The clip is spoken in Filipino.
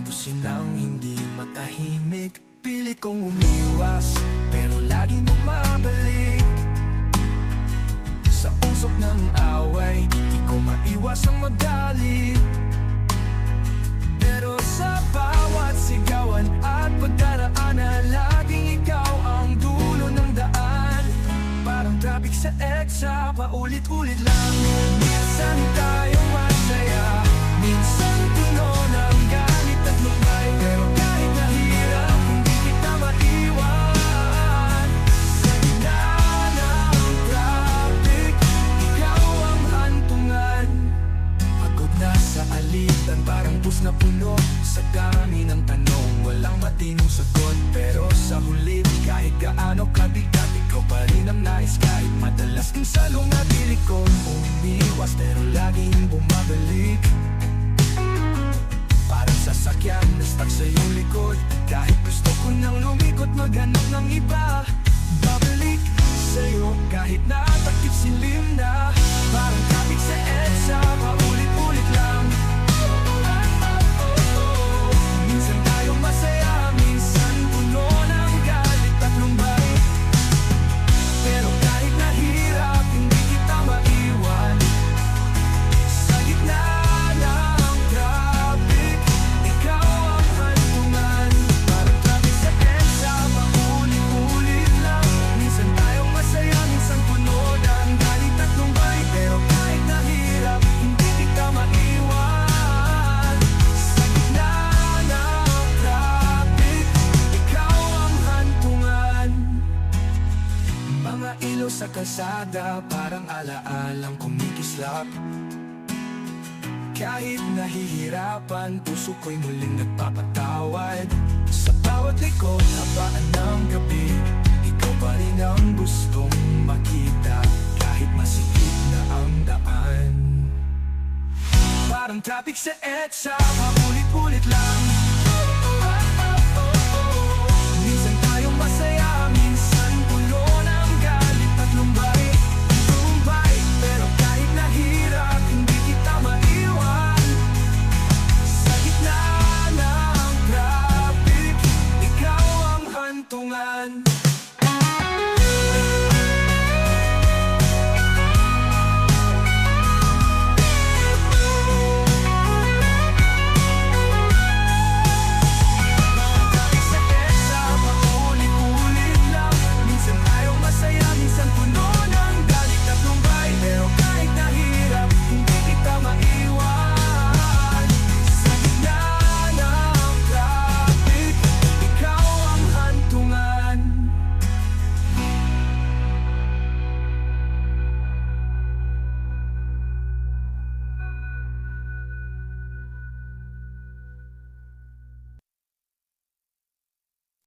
Tusin ang hindi matahimik. Pilit kong umiwas, pero laging bumabalik. Sa usok ng away, di ko maiwas ang magalit. Pero sa bawat sigawan at pagdaraanan, laging ikaw ang dulo ng daan. Parang traffic sa EDSA, paulit-ulit lang. Minsan tayong masaya, minsan puno ng galit at lumbay. Pero kahit nahirap, hindi kita maiwan. Sa gitna ng traffic, ikaw ang hantungan. Pagod na sa alitan, parang bus na puno. Sa dami ng tanong, walang matinong sagot. Pero sa huli, kahit gaano kabigat, ikaw pa rin ang nais. Kahit madalas kang salong at ilikon, umiwas pero laging bumabalik. Parang sasakyan na stuck sa iyong likod. Kahit gusto ko nang lumikot, maghanap ng iba. Babalik sa'yo kahit natakip silim na. Parang traffic sa EDSA, paulit-ulit lang. Minsan tayong masaya, minsan puno ng galit at lumbay. Pero kahit nahirap, hindi kita maiwan. Sa gitna ng traffic, ikaw ang hantungan. Parang traffic sa EDSA, paulit-ulit lang. Minsan tayong masaya, minsan puno ng galit at lumbay. Pero kahit nahirap, hindi kita maiwan. Sa gitna ng traffic, ikaw ang hantungan. Mga ilaw sa kalsada, parang alaalang kumikislap. Kahit nahihirapan, puso ko'y muling nagpapatawad. Sa bawat likod, habaan ng gabi, ikaw pa rin ang gustong makita. Kahit masikip na ang daan. Parang traffic sa EDSA, paulit-ulit lang.